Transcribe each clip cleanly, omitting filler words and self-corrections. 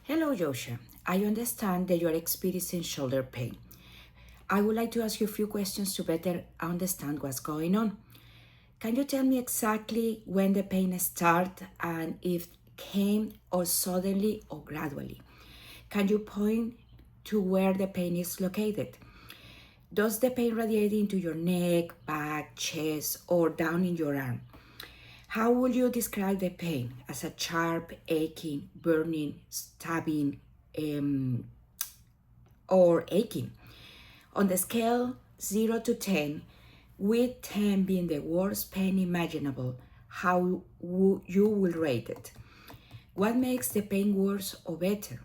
Hello, Joshua. I understand that you are experiencing shoulder pain. I would like to ask you a few questions to better understand what's going on. Can you tell me exactly when the pain started and if it came or suddenly or gradually? Can you point to where the pain is located? Does the pain radiate into your neck, back, chest, or down in your arm? How would you describe the pain? As a sharp, aching, burning, stabbing, um, or aching? On the scale 0 to 10, with 10 being the worst pain imaginable, how you will rate it? What makes the pain worse or better?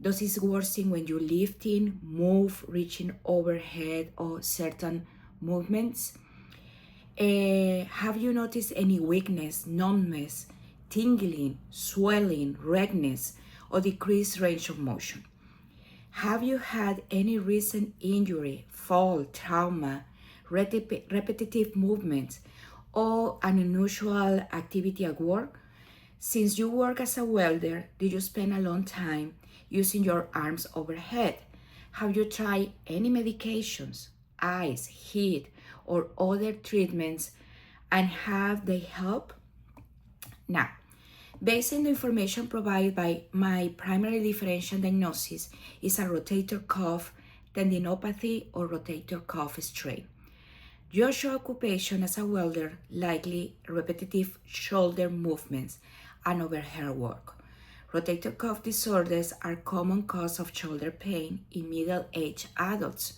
Does it worsen when you lifting, move, reaching overhead, or certain movements? Have you noticed any weakness, numbness, tingling, swelling, redness, or decreased range of motion? Have you had any recent injury, fall, trauma, repetitive movements, or an unusual activity at work? Since you work as a welder, did you spend a long time using your arms overhead? Have you tried any medications, ice, heat, or other treatments, and have they helped? Now, based on the information provided by my primary differential diagnosis is a rotator cuff tendinopathy or rotator cuff strain. Your occupation as a welder, likely repetitive shoulder movements and overhead work. Rotator cuff disorders are common cause of shoulder pain in middle-aged adults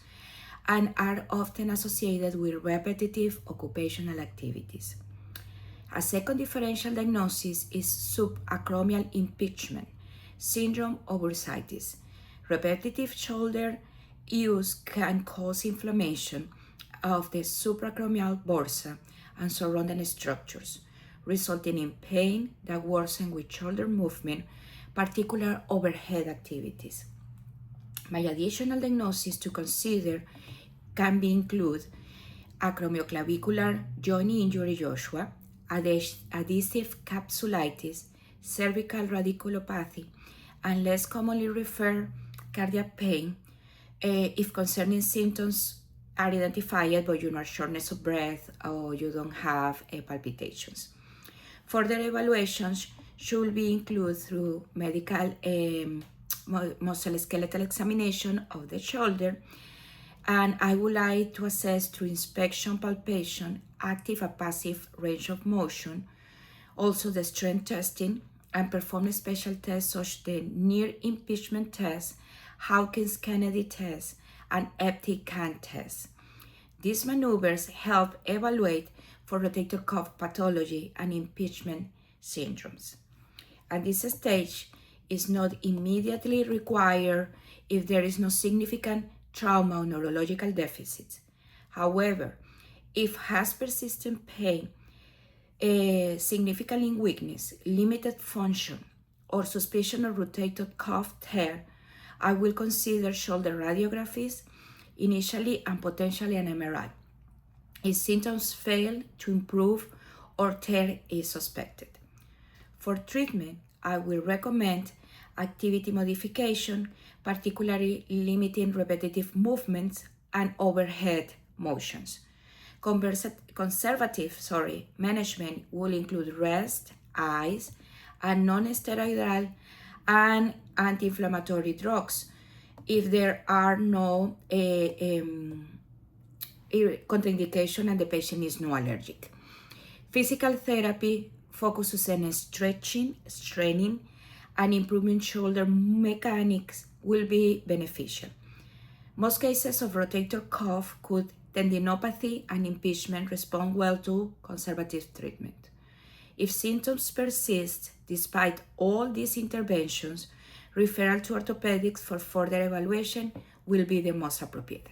and are often associated with repetitive occupational activities. A second differential diagnosis is subacromial impingement syndrome or bursitis. Repetitive shoulder use can cause inflammation of the supracromial bursa and surrounding structures, resulting in pain that worsens with shoulder movement, particularly overhead activities. My additional diagnosis to consider can be include acromioclavicular joint injury Joshua, adhesive capsulitis, cervical radiculopathy, and less commonly referred cardiac pain if concerning symptoms are identified but you know shortness of breath or you don't have palpitations. Further evaluations should be included through medical musculoskeletal examination of the shoulder, and I would like to assess through inspection, palpation, active and passive range of motion, also the strength testing, and perform special tests such as the near impingement test, Hawkins-Kennedy test, and EPTI-CAN test. These maneuvers help evaluate for rotator cuff pathology and impingement syndromes. At this stage, is not immediately required if there is no significant trauma or neurological deficits. However, if has persistent pain, significant weakness, limited function, or suspicion of rotator cuff tear, I will consider shoulder radiographies initially and potentially an MRI. If symptoms fail to improve or tear is suspected. For treatment, I will recommend activity modification, particularly limiting repetitive movements and overhead motions. Conservative management will include rest, ice, and non-steroidal and anti-inflammatory drugs if there are no contraindication and the patient is no allergic. Physical therapy focuses on stretching, straining, and improving shoulder mechanics will be beneficial. Most cases of rotator cuff tendinopathy and impingement respond well to conservative treatment. If symptoms persist despite all these interventions, referral to orthopedics for further evaluation will be the most appropriate.